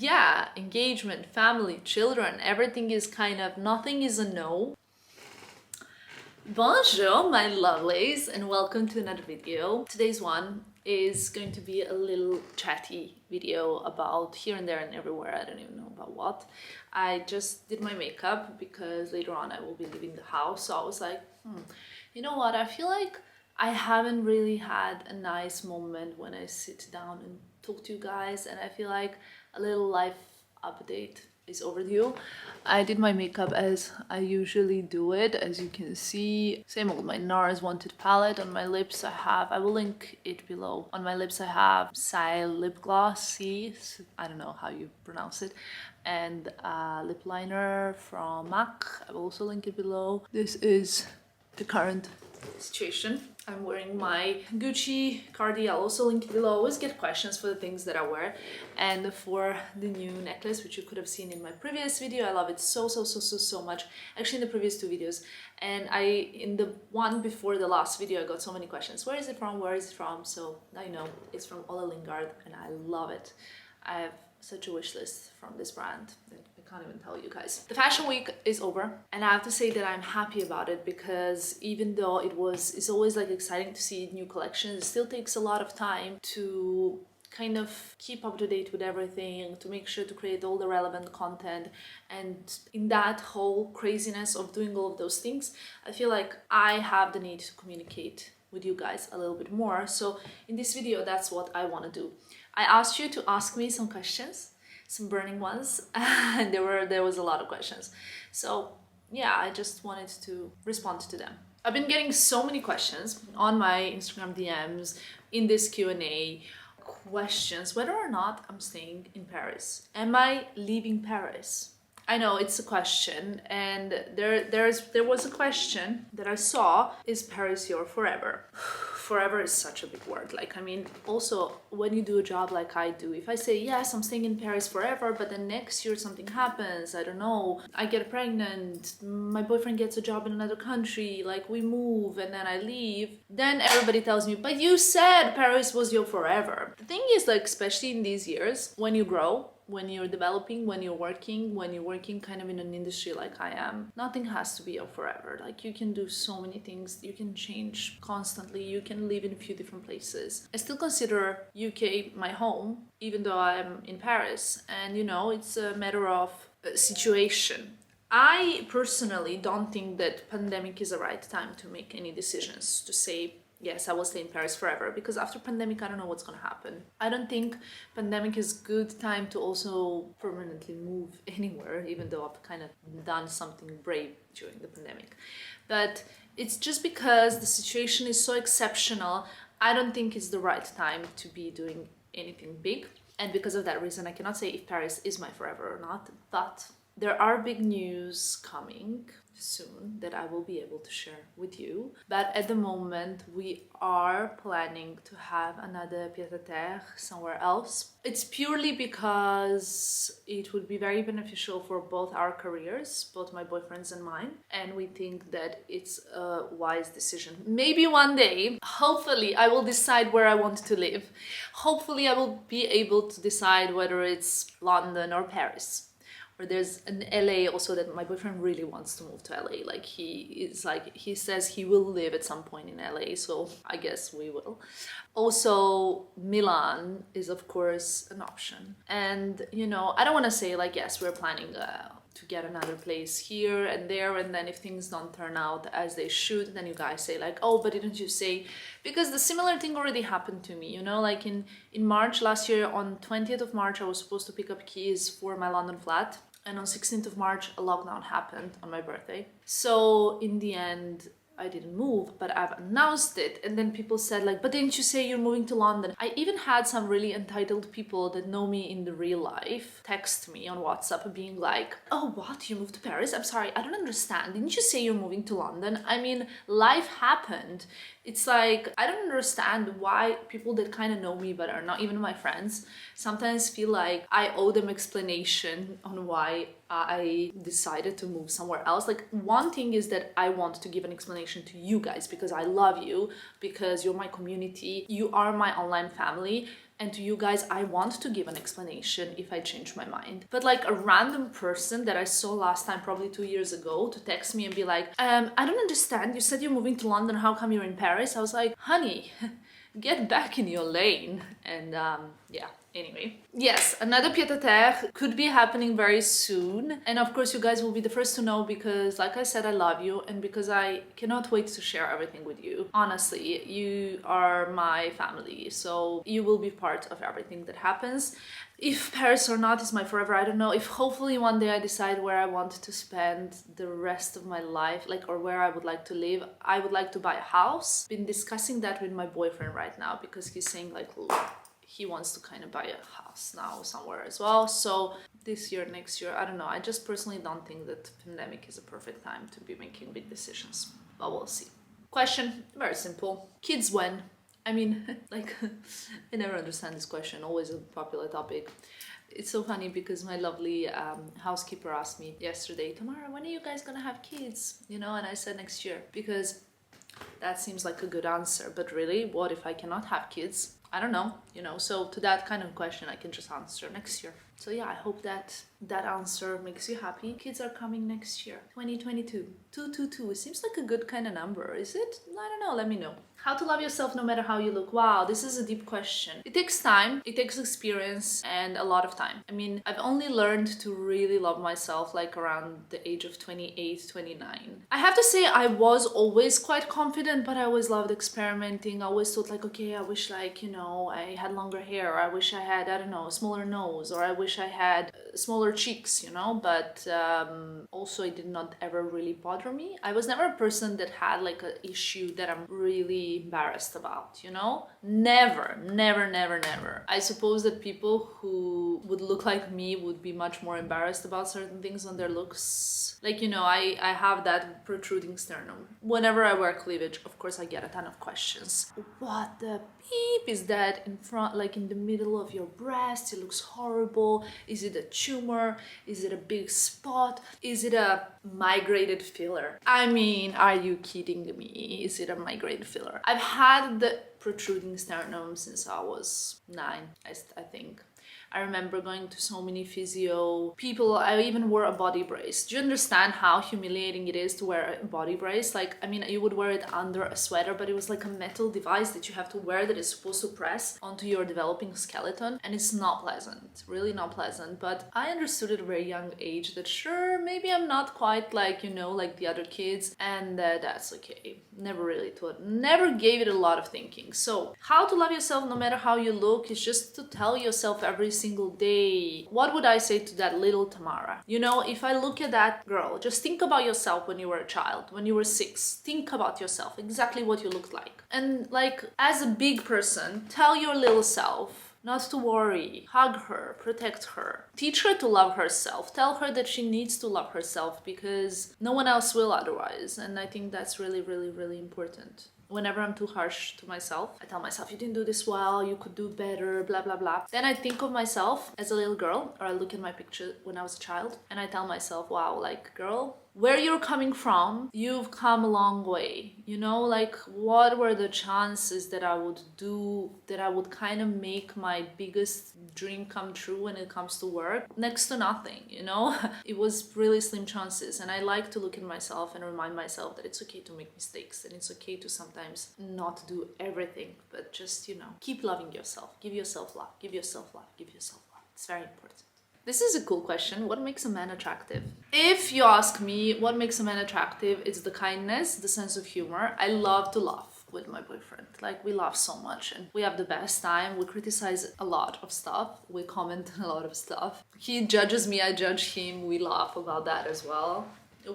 yeah, engagement, family, children, everything is kind of, nothing is a no. Bonjour, my lovelies, and welcome to another video. Today's one is going to be a little chatty video about here and there and everywhere. I don't even know about what. I just did my makeup because later on I will be leaving the house. So I was like, you know what? I feel like I haven't really had a nice moment when I sit down and talk to you guys, and I feel like a little life update is overdue. I did my makeup as I usually do it, as you can see. Same old, my NARS Wanted palette. On my lips I will link it below. On my lips I have Sai lip gloss, C, I don't know how you pronounce it, and lip liner from MAC. I will also link it below. This is the current situation. I'm wearing my Gucci cardi. I'll also link it below. I always get questions for the things that I wear, and for the new necklace, which you could have seen in my previous video. I love it so much, actually in the previous two videos, and in the one before the last video I got so many questions. Where is it from? Where is it from? So I know it's from Ola Lingard and I love it. I have such a wish list from this brand that I can't even tell you guys. The fashion week is over, and I have to say that I'm happy about it, because even though it's always like exciting to see new collections, it still takes a lot of time to kind of keep up to date with everything, to make sure to create all the relevant content. And in that whole craziness of doing all of those things, I feel like I have the need to communicate with you guys a little bit more. So in this video, that's what I want to do. I asked you to ask me some questions, some burning ones, and there was a lot of questions. So yeah, I just wanted to respond to them. I've been getting so many questions on my Instagram DMs, in this Q&A, questions whether or not I'm staying in Paris. Am I leaving Paris? I know it's a question, and there was a question that I saw: is Paris your forever? Forever is such a big word. Like, I mean, also when you do a job like I do, if I say yes, I'm staying in Paris forever, but then next year something happens, I don't know, I get pregnant, my boyfriend gets a job in another country, like we move and then I leave, then everybody tells me, but you said Paris was your forever. The thing is, like, especially in these years, when you grow, when you're developing, when you're working kind of in an industry like I am, nothing has to be your forever. Like, you can do so many things, you can change constantly, you can live in a few different places. I still consider UK my home, even though I'm in Paris, and you know, it's a matter of situation. I personally don't think that pandemic is the right time to make any decisions to say, yes, I will stay in Paris forever, because after pandemic, I don't know what's gonna happen. I don't think pandemic is good time to also permanently move anywhere, even though I've kind of done something brave during the pandemic. But it's just because the situation is so exceptional, I don't think it's the right time to be doing anything big. And because of that reason, I cannot say if Paris is my forever or not, but there are big news coming soon that I will be able to share with you. But at the moment, we are planning to have another pied-à-terre somewhere else. It's purely because it would be very beneficial for both our careers, both my boyfriend's and mine, and we think that it's a wise decision. Maybe one day, hopefully, I will decide where I want to live. Hopefully, I will be able to decide whether it's London or Paris. Or there's an LA also that my boyfriend really wants to move to LA. Like, he says he will live at some point in LA, so I guess we will. Also, Milan is of course an option. And you know, I don't want to say like, yes, we're planning to get another place here and there, and then if things don't turn out as they should, then you guys say like, oh, but didn't you say? Because the similar thing already happened to me, you know, like in March last year, on 20th of March, I was supposed to pick up keys for my London flat. And on 16th of March, a lockdown happened on my birthday. So in the end, I didn't move, but I've announced it. And then people said like, but didn't you say you're moving to London? I even had some really entitled people that know me in the real life text me on WhatsApp being like, oh, what? You moved to Paris? I'm sorry, I don't understand. Didn't you say you're moving to London? I mean, life happened. It's like, I don't understand why people that kind of know me but are not even my friends sometimes feel like I owe them explanation on why I decided to move somewhere else. Like, one thing is that I want to give an explanation to you guys because I love you, because you're my community, you are my online family, And to you guys, I want to give an explanation if I change my mind. But like a random person that I saw last time, probably 2 years ago, to text me and be like, I don't understand. You said you're moving to London. How come you're in Paris? I was like, honey, get back in your lane. And yeah. Anyway, yes, another pied-à-terre could be happening very soon. And of course, you guys will be the first to know because, like I said, I love you and because I cannot wait to share everything with you. Honestly, you are my family, so you will be part of everything that happens. If Paris or not is my forever, I don't know. If hopefully one day I decide where I want to spend the rest of my life, like, or where I would like to live, I would like to buy a house. Been discussing that with my boyfriend right now because he's saying like, look, he wants to kind of buy a house now somewhere as well. So this year, next year, I don't know. I just personally don't think that pandemic is a perfect time to be making big decisions, but we'll see. Question, very simple. Kids when? I mean, like, I never understand this question, always a popular topic. It's so funny because my lovely housekeeper asked me yesterday, Tamara, when are you guys gonna have kids? You know, and I said next year because that seems like a good answer. But really, what if I cannot have kids? I don't know, you know, so to that kind of question, I can just answer next year. So yeah, I hope that that answer makes you happy. Kids are coming next year, 2022. 222, it seems like a good kind of number, is it? I don't know, let me know. How to love yourself no matter how you look. Wow, this is a deep question. It takes time, it takes experience and a lot of time. I mean, I've only learned to really love myself like around the age of 28, 29. I have to say I was always quite confident, but I always loved experimenting. I always thought like, okay, I wish like, you know, I had longer hair, or I wish I had, I don't know, a smaller nose, or I wish I had smaller cheeks, you know, but also it did not ever really bother me. I was never a person that had like an issue that I'm really embarrassed about, you know? Never. I suppose that people who would look like me would be much more embarrassed about certain things on their looks. Like, you know, I have that protruding sternum. Whenever I wear cleavage, of course, I get a ton of questions. What the beep is that in front, like in the middle of your breast? It looks horrible. Is it a tumor? Is it a big spot? Is it a migrated filler? I mean, are you kidding me? Is it a migrated filler? I've had the protruding sternum since I was 9, I think. I remember going to so many physio people. I even wore a body brace. Do you understand how humiliating it is to wear a body brace? Like, I mean, you would wear it under a sweater, but it was like a metal device that you have to wear that is supposed to press onto your developing skeleton. And it's not pleasant, really not pleasant. But I understood at a very young age that sure, maybe I'm not quite like, you know, like the other kids. And that's okay. Never really thought, never gave it a lot of thinking. So how to love yourself no matter how you look is just to tell yourself every single day. What would I say to that little Tamara? You know, if I look at that girl, just think about yourself when you were a child, when you were 6. Think about yourself, exactly what you looked like. And like, as a big person, tell your little self not to worry, hug her, protect her, teach her to love herself, tell her that she needs to love herself because no one else will otherwise. And I think that's really, really, really important. Whenever I'm too harsh to myself, I tell myself, you didn't do this well, you could do better, blah, blah, blah. Then I think of myself as a little girl, or I look at my picture when I was a child, and I tell myself, wow, like, girl, where you're coming from, you've come a long way. You know, like, what were the chances that I would do, that I would kind of make my biggest dream come true when it comes to work? Next to nothing, you know? It was really slim chances. And I like to look at myself and remind myself that it's okay to make mistakes, and it's okay to sometimes not do everything, but just, you know, keep loving yourself. Give yourself love, give yourself love, give yourself love. It's very important. This is a cool question. What makes a man attractive? If you ask me what makes a man attractive, it's the kindness, the sense of humor. I love to laugh with my boyfriend. Like, we laugh so much and we have the best time. We criticize a lot of stuff. We comment a lot of stuff. He judges me, I judge him. We laugh about that as well.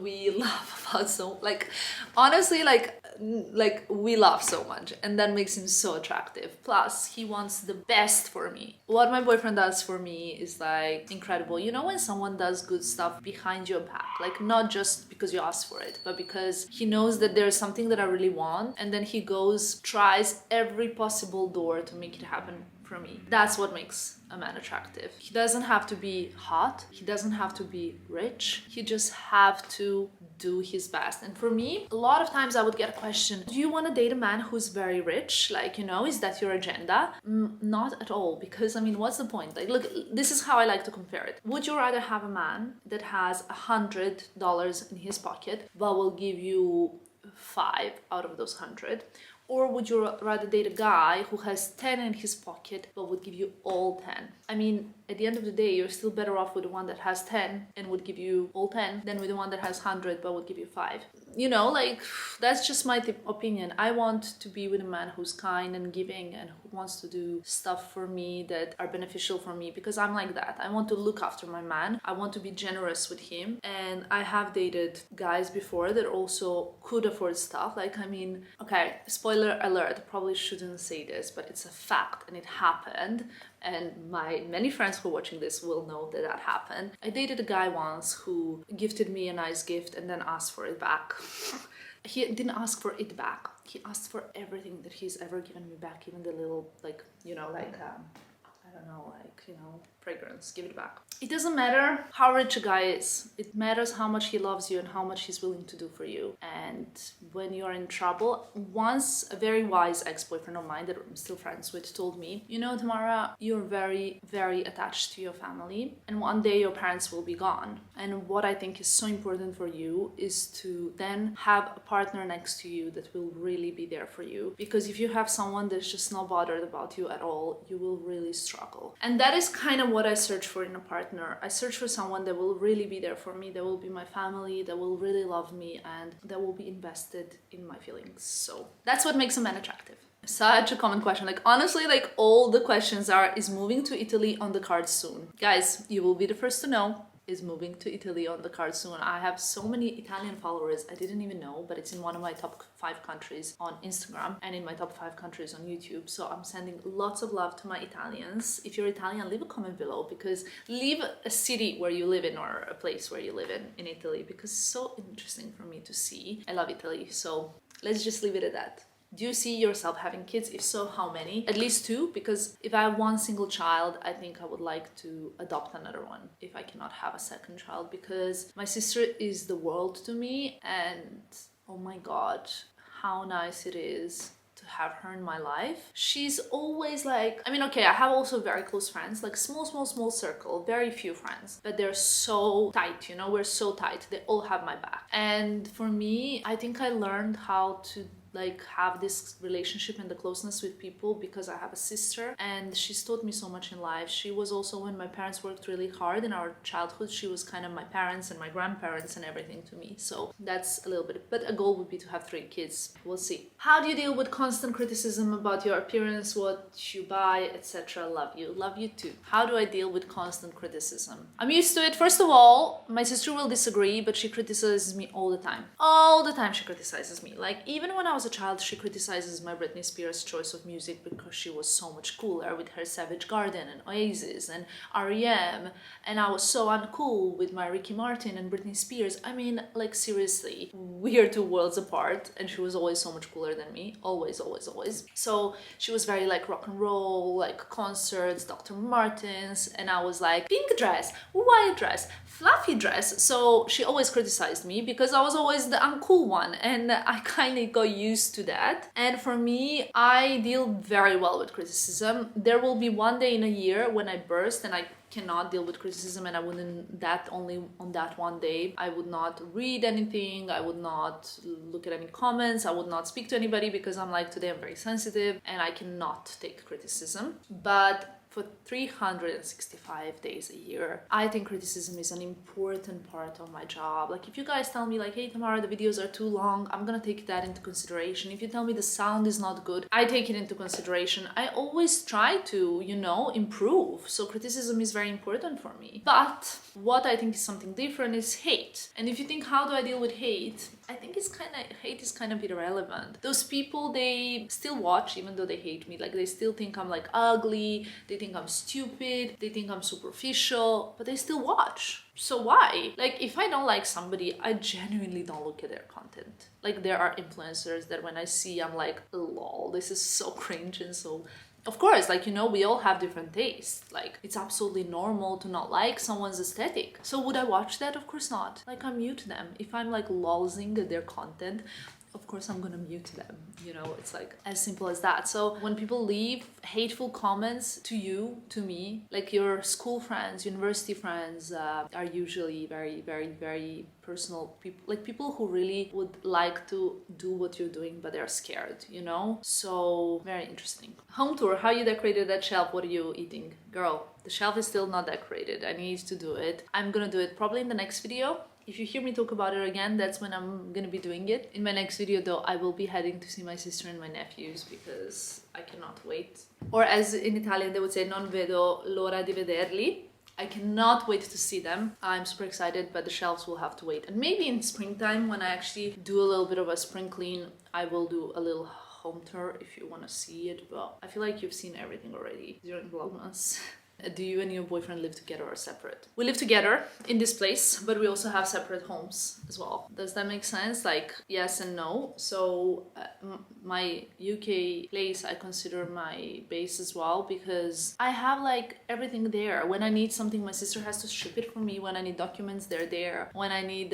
We laugh about so, like, honestly, like we laugh so much, and that makes him so attractive. Plus, he wants the best for me. What my boyfriend does for me is like incredible. You know, when someone does good stuff behind your back, like not just because you asked for it, but because he knows that there's something that I really want, and then he goes, tries every possible door to make it happen for me. That's what makes a man attractive. He doesn't have to be hot. He doesn't have to be rich. He just have to do his best. And for me, a lot of times I would get a question, do you want to date a man who's very rich? Like, you know, is that your agenda? Not at all. Because I mean, what's the point? Like, look, this is how I like to compare it. Would you rather have a man that has $100 in his pocket but will give you 5 out of those 100? Or would you rather date a guy who has 10 in his pocket but would give you all 10? I mean, at the end of the day, you're still better off with the one that has 10 and would give you all 10 than with the one that has 100 but would give you 5. You know, like, that's just my opinion. I want to be with a man who's kind and giving and who wants to do stuff for me that are beneficial for me, because I'm like that. I want to look after my man. I want to be generous with him. And I have dated guys before that also could afford stuff. Like, I mean, okay, spoiler alert, probably shouldn't say this, but it's a fact and it happened. And my many friends who are watching this will know that that happened. I dated a guy once who gifted me a nice gift and then asked for it back. He didn't ask for it back. He asked for everything that he's ever given me back, even the little, like, you know, like, I don't know, like, you know, fragrance, give it back. It doesn't matter how rich a guy is. It matters how much he loves you and how much he's willing to do for you. And when you're in trouble, once a very wise ex-boyfriend of mine that I'm still friends with told me, you know, Tamara, you're very, very attached to your family and one day your parents will be gone. And what I think is so important for you is to then have a partner next to you that will really be there for you. Because if you have someone that's just not bothered about you at all, you will really struggle. And that is kind of what I search for in a partner. I search for someone that will really be there for me, that will be my family, that will really love me, and that will be invested in my feelings. So that's what makes a man attractive. Such a common question. Like, honestly, like, all the questions are, is moving to Italy on the cards soon? Guys, you will be the first to know. Is moving to Italy on the cards soon. I have so many Italian followers I didn't even know, but it's in one of my top 5 countries on Instagram and in my top 5 countries on YouTube. So I'm sending lots of love to my Italians. If you're Italian, leave a comment below, because leave a city where you live in or a place where you live in Italy, because it's so interesting for me to see. I love Italy, so let's just leave it at that. Do you see yourself having kids? If so, how many? At least 2, because if I have one single child, I think I would like to adopt another one if I cannot have a second child, because my sister is the world to me, and oh my god, how nice it is to have her in my life. She's always like, I mean, okay, I have also very close friends, like small circle, very few friends, but they're so tight, you know, we're so tight. They all have my back. And for me, I think I learned how to like have this relationship and the closeness with people because I have a sister, and she's taught me so much in life. She was also, when my parents worked really hard in our childhood, she was kind of my parents and my grandparents and everything to me. So that's a little bit, but a goal would be to have 3 kids. We'll see. How do you deal with constant criticism about your appearance, what you buy, etc.? Love you too. How do I deal with constant criticism? I'm used to it. First of all, my sister will disagree, but she criticizes me all the time. All the time she criticizes me. Like, even when I was a child, she criticizes my Britney Spears choice of music because she was so much cooler with her Savage Garden and Oasis and R.E.M. and I was so uncool with my Ricky Martin and Britney Spears. I mean, like, seriously, we are 2 worlds apart, and she was always so much cooler than me. Always. So she was very like rock and roll, like concerts, Dr. Martens, and I was like pink dress, white dress, fluffy dress. So she always criticized me because I was always the uncool one, and I kind of got used to that. And for me, I deal very well with criticism. There will be one day in a year when I burst and I cannot deal with criticism, and I wouldn't, that only on that one day, I would not read anything, I would not look at any comments, I would not speak to anybody, because I'm like, today I'm very sensitive and I cannot take criticism. But for 365 days a year, I think criticism is an important part of my job. Like, if you guys tell me like, hey Tamara, the videos are too long, I'm gonna take that into consideration. If you tell me the sound is not good, I take it into consideration. I always try to, you know, improve. So criticism is very important for me. But what I think is something different is hate. And if you think, how do I deal with hate? I think hate is kind of irrelevant. Those people, they still watch even though they hate me. Like, they still think I'm like ugly, they think I'm stupid, they think I'm superficial, but they still watch. So why? Like, if I don't like somebody, I genuinely don't look at their content. Like, there are influencers that when I see, I'm like, lol, this is so cringe and so Of course, like, you know, we all have different tastes. Like, it's absolutely normal to not like someone's aesthetic. So would I watch that? Of course not. Like, I mute them. If I'm like lolzing at their content, of course I'm gonna mute them. You know, it's like as simple as that. So when people leave hateful comments to you, to me, like your school friends, university friends, are usually very, very, very personal people, like people who really would like to do what you're doing, but they're scared, you know? So very interesting. Home tour, how you decorated that shelf? What are you eating? Girl, the shelf is still not decorated. I need to do it. I'm gonna do it probably in the next video. If you hear me talk about it again, that's when I'm gonna be doing it. In my next video though, I will be heading to see my sister and my nephews because I cannot wait. Or as in Italian they would say, non vedo l'ora di vederli. I cannot wait to see them. I'm super excited, but the shelves will have to wait. And maybe in springtime, when I actually do a little bit of a spring clean, I will do a little home tour if you want to see it. But I feel like you've seen everything already during Vlogmas. Do you and your boyfriend live together or separate? We live together in this place, but we also have separate homes as well. Does that make sense? Like, yes and no. So my UK place, I consider my base as well because I have like everything there. When I need something, my sister has to ship it for me. When I need documents, they're there. When I need,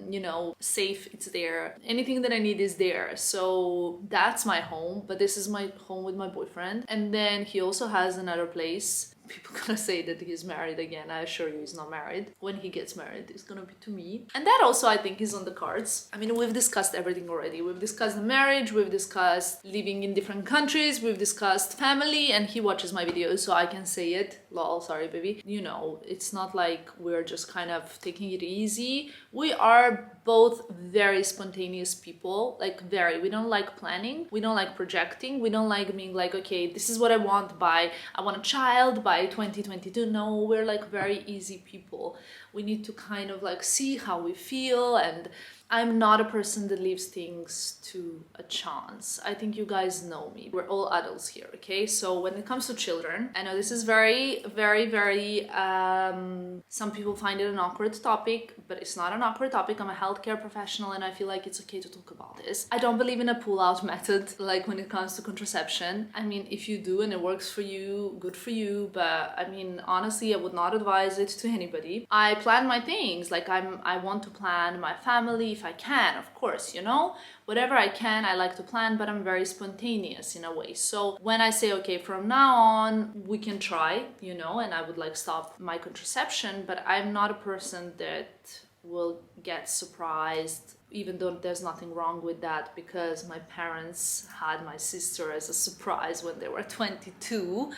you know, safe, it's there. Anything that I need is there. So that's my home, but this is my home with my boyfriend. And then he also has another place. People gonna say that he's married again. I assure you he's not married. When he gets married, it's gonna be to me. And that also I think is on the cards. I mean, we've discussed everything already. We've discussed the marriage, we've discussed living in different countries, we've discussed family, and he watches my videos so I can say it. Lol, sorry baby. You know, it's not like we're just kind of taking it easy. We are both very spontaneous people, like very. We don't like planning, we don't like projecting, we don't like being like, okay, this is what I want by, I want a child by 2022. No, we're like very easy people. We need to kind of like see how we feel, and I'm not a person that leaves things to a chance. I think you guys know me. We're all adults here, okay? So when it comes to children, I know this is very, very, very, some people find it an awkward topic, but it's not an awkward topic. I'm a healthcare professional and I feel like it's okay to talk about this. I don't believe in a pull-out method, like when it comes to contraception. I mean, if you do and it works for you, good for you, but I mean, honestly, I would not advise it to anybody. I plan my things, like I want to plan my family if I can, of course, you know, whatever I can, I like to plan, but I'm very spontaneous in a way. So when I say, okay, from now on, we can try, you know, and I would like stop my contraception, but I'm not a person that will get surprised, even though there's nothing wrong with that, because my parents had my sister as a surprise when they were 22.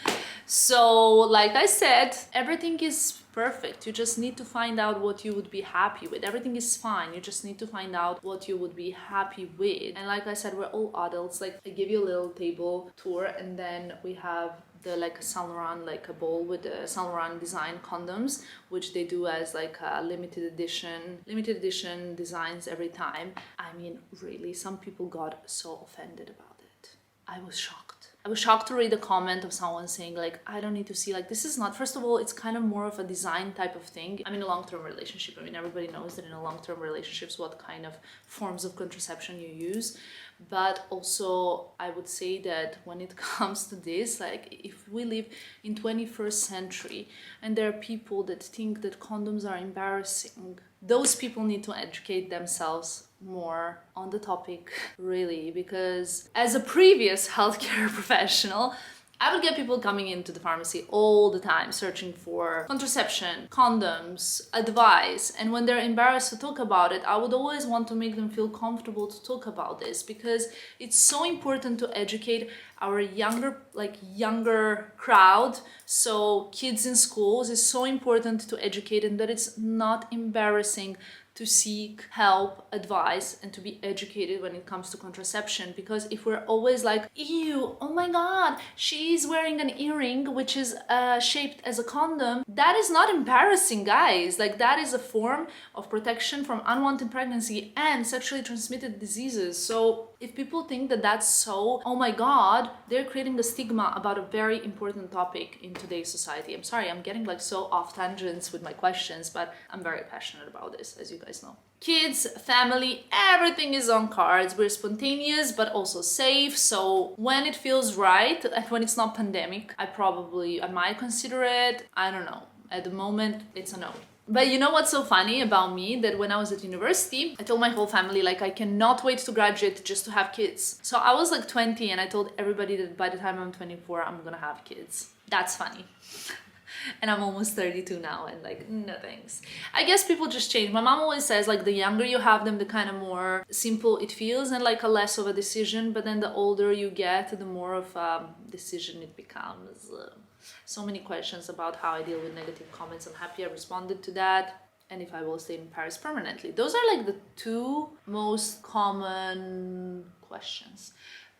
So like I said, everything is perfect. You just need to find out what you would be happy with. Everything is fine. You just need to find out what you would be happy with. And like I said, we're all adults. Like I give you a little table tour, and then we have the like a Saint Laurent, like a bowl with the Saint Laurent design condoms, which they do as like a limited edition designs every time. I mean, really, some people got so offended about it. I was shocked. I was shocked to read a comment of someone saying like, I don't need to see, like, this is not, first of all, it's kind of more of a design type of thing. I'm in a long-term relationship. I mean, everybody knows that in a long-term relationships, what kind of forms of contraception you use. But also, I would say that when it comes to this, like if we live in 21st century and there are people that think that condoms are embarrassing, those people need to educate themselves more on the topic, really, because as a previous healthcare professional, I would get people coming into the pharmacy all the time searching for contraception, condoms, advice, and when they're embarrassed to talk about it, I would always want to make them feel comfortable to talk about this, because it's so important to educate our younger crowd. So kids in schools, is so important to educate them that it's not embarrassing to seek help, advice, and to be educated when it comes to contraception. Because if we're always like, ew, oh my god, she's wearing an earring which is shaped as a condom, that is not embarrassing, guys. Like, that is a form of protection from unwanted pregnancy and sexually transmitted diseases. So If people think that that's so, oh my god, they're creating a stigma about a very important topic in today's society. I'm sorry, I'm getting like so off tangents with my questions, but I'm very passionate about this, as you guys know. Kids, family, everything is on cards. We're spontaneous but also safe, so when it feels right and when it's not pandemic, I might consider it. I don't know. At the moment, it's a no. But you know what's so funny about me? That when I was at university, I told my whole family, like, I cannot wait to graduate just to have kids. So I was like 20 and I told everybody that by the time I'm 24, I'm gonna have kids. That's funny. And I'm almost 32 now, and like, no thanks. I guess people just change. My mom always says, like, the younger you have them, the kind of more simple it feels and like a less of a decision. But then the older you get, the more of a decision it becomes. So many questions about how I deal with negative comments. I'm happy I responded to that. And if I will stay in Paris permanently. Those are like the two most common questions.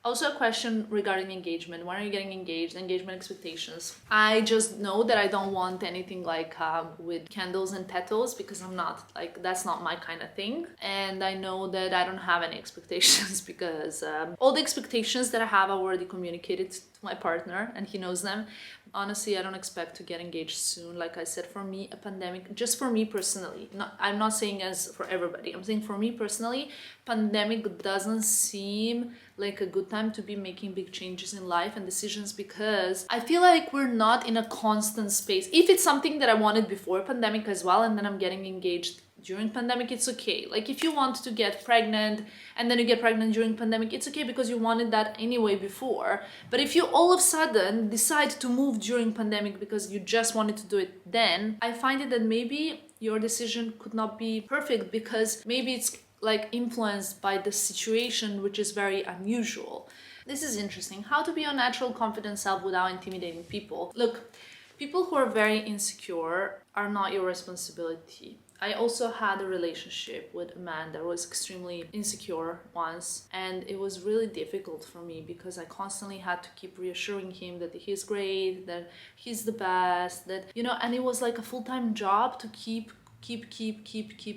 Also a question regarding engagement. When are you getting engaged? Engagement expectations. I just know that I don't want anything like with candles and petals, because I'm not, like, that's not my kind of thing. And I know that I don't have any expectations because all the expectations that I have I already communicated to my partner and he knows them. Honestly, I don't expect to get engaged soon. Like I said, for me, a pandemic, just for me personally, I'm not saying as for everybody, I'm saying for me personally, pandemic doesn't seem like a good time to be making big changes in life and decisions, because I feel like we're not in a constant space. If it's something that I wanted before pandemic as well, and then I'm getting engaged during pandemic, it's okay. Like if you want to get pregnant and then you get pregnant during pandemic, it's okay because you wanted that anyway before. But if you all of a sudden decide to move during pandemic because you just wanted to do it then, I find it that maybe your decision could not be perfect, because maybe it's like influenced by the situation, which is very unusual. This is interesting. How to be your natural confident self without intimidating people. Look, people who are very insecure are not your responsibility. I also had a relationship with a man that was extremely insecure once, and it was really difficult for me because I constantly had to keep reassuring him that he's great, that he's the best, that, you know, and it was like a full-time job to keep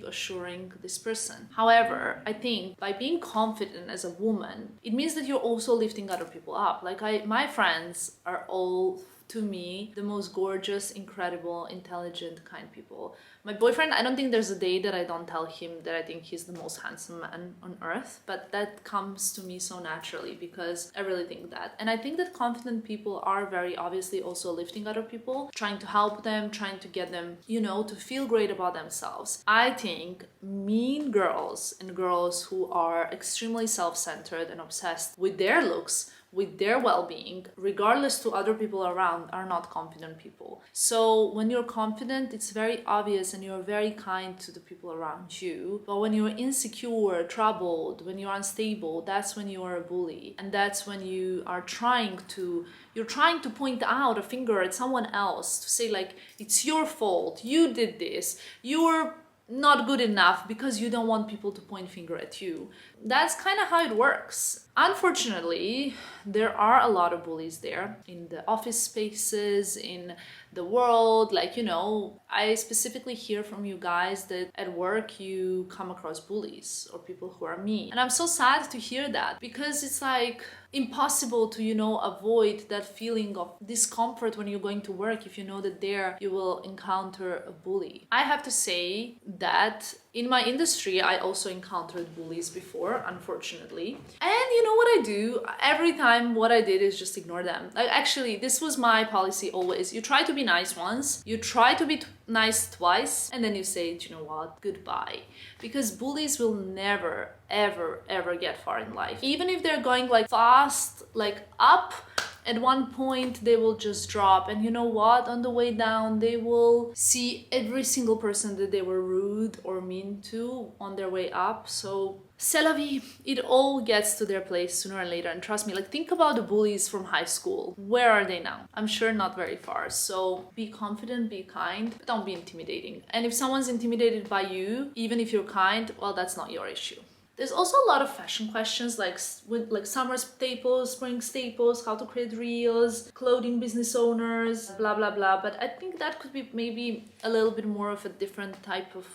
assuring this person. However, I think by being confident as a woman, it means that you're also lifting other people up. Like my friends are all, to me, the most gorgeous, incredible, intelligent, kind people. My boyfriend, I don't think there's a day that I don't tell him that I think he's the most handsome man on earth, but that comes to me so naturally because I really think that. And I think that confident people are very obviously also lifting other people, trying to help them, trying to get them, you know, to feel great about themselves. I think mean girls and girls who are extremely self-centered and obsessed with their looks, with their well-being, regardless to other people around, are not confident people. So when you're confident, it's very obvious and you're very kind to the people around you. But when you're insecure, troubled, when you're unstable, that's when you are a bully. And that's when you're trying to point out a finger at someone else, to say like, it's your fault, you did this, you're not good enough, because you don't want people to point finger at you. That's kind of how it works. Unfortunately, there are a lot of bullies there in the office spaces, in the world. Like, you know, I specifically hear from you guys that at work you come across bullies or people who are mean. And I'm so sad to hear that, because it's like impossible to, you know, avoid that feeling of discomfort when you're going to work if you know that there you will encounter a bully. I have to say that in my industry, I also encountered bullies before, unfortunately. And you know what I do? Every time what I did is just ignore them. Like, actually, this was my policy always. You try to be nice once, you try to be nice twice, and then you say, do you know what? Goodbye. Because bullies will never, ever, ever get far in life. Even if they're going like fast, like up, at one point they will just drop, and you know what, on the way down they will see every single person that they were rude or mean to on their way up. So c'est la vie. It all gets to their place sooner or later, and trust me, like, think about the bullies from high school. Where are they now? I'm sure not very far. So be confident, be kind, but don't be intimidating. And if someone's intimidated by you, even if you're kind, well, that's not your issue. There's also a lot of fashion questions like summer staples, spring staples, how to create reels, clothing business owners, blah, blah, blah. But I think that could be maybe a little bit more of a different type of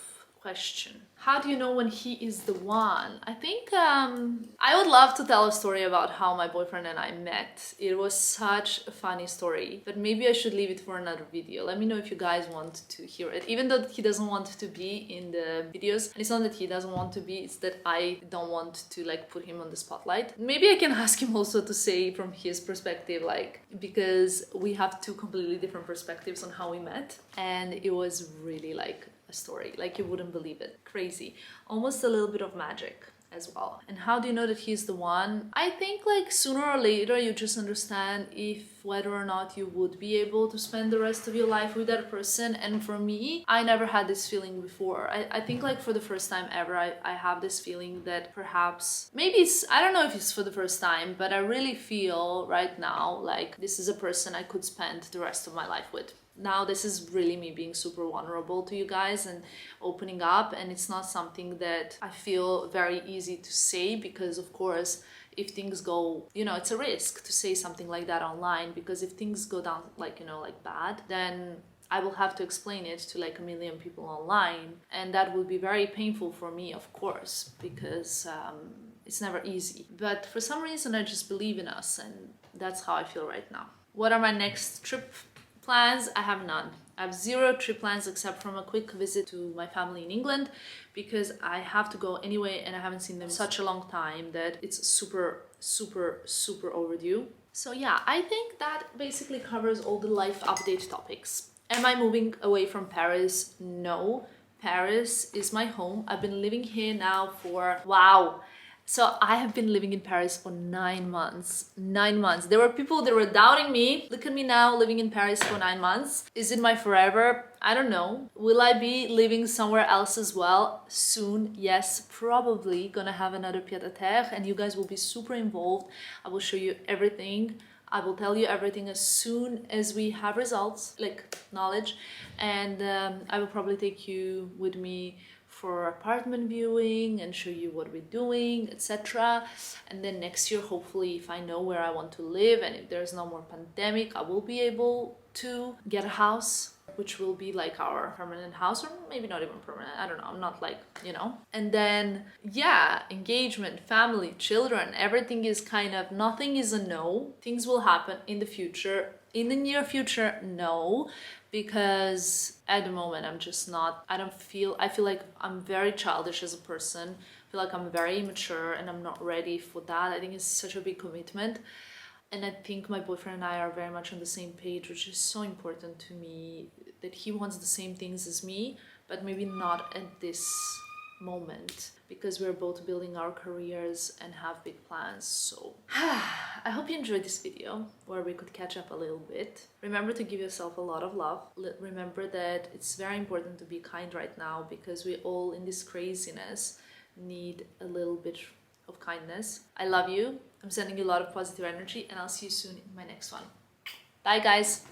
question. How do you know when he is the one? I think I would love to tell a story about how my boyfriend and I met. It was such a funny story, but maybe I should leave it for another video. Let me know if you guys want to hear it. Even though he doesn't want to be in the videos, and it's not that he doesn't want to be, it's that I don't want to like put him on the spotlight. Maybe I can ask him also to say from his perspective, like, because we have two completely different perspectives on how we met, and it was really like story, like you wouldn't believe it. Crazy, almost a little bit of magic as well. And how do you know that he's the one? I think like sooner or later you just understand if whether or not you would be able to spend the rest of your life with that person. And for me, I never had this feeling before. I think like for the first time ever I have this feeling that perhaps, maybe it's, I don't know if it's for the first time, but I really feel right now like this is a person I could spend the rest of my life with. Now this is really me being super vulnerable to you guys and opening up, and it's not something that I feel very easy to say, because of course if things go, you know, it's a risk to say something like that online, because if things go down like, you know, like bad, then I will have to explain it to like a million people online, and that will be very painful for me, of course, because it's never easy. But for some reason I just believe in us, and that's how I feel right now. What are my next trip plans? I have none. I have zero trip plans except from a quick visit to my family in England, because I have to go anyway and I haven't seen them in such a long time that it's super overdue. So yeah, I think that basically covers all the life update topics. Am I moving away from Paris? No. Paris is my home. I've been living here now for, wow. So I have been living in Paris for 9 months. 9 months. There were people that were doubting me. Look at me now, living in Paris for 9 months. Is it my forever? I don't know. Will I be living somewhere else as well soon? Yes, probably. Gonna have another pied-à-terre, and you guys will be super involved. I will show you everything. I will tell you everything as soon as we have results, like knowledge, and I will probably take you with me for apartment viewing and show you what we're doing, etc. And then next year, hopefully, if I know where I want to live and if there's no more pandemic, I will be able to get a house, which will be like our permanent house, or maybe not even permanent, I don't know, I'm not like, you know. And then yeah, engagement, family, children, everything is kind of, nothing is a no. Things will happen in the future. In the near future, no, because at the moment I'm just not, I feel like I'm very childish as a person. I feel like I'm very immature and I'm not ready for that. I think it's such a big commitment. And I think my boyfriend and I are very much on the same page, which is so important to me, that he wants the same things as me, but maybe not at this moment, because we're both building our careers and have big plans. So I hope you enjoyed this video where we could catch up a little bit. Remember to give yourself a lot of love. Remember that it's very important to be kind right now, because we all in this craziness need a little bit of kindness. I love you. I'm sending you a lot of positive energy, and I'll see you soon in my next one. Bye guys.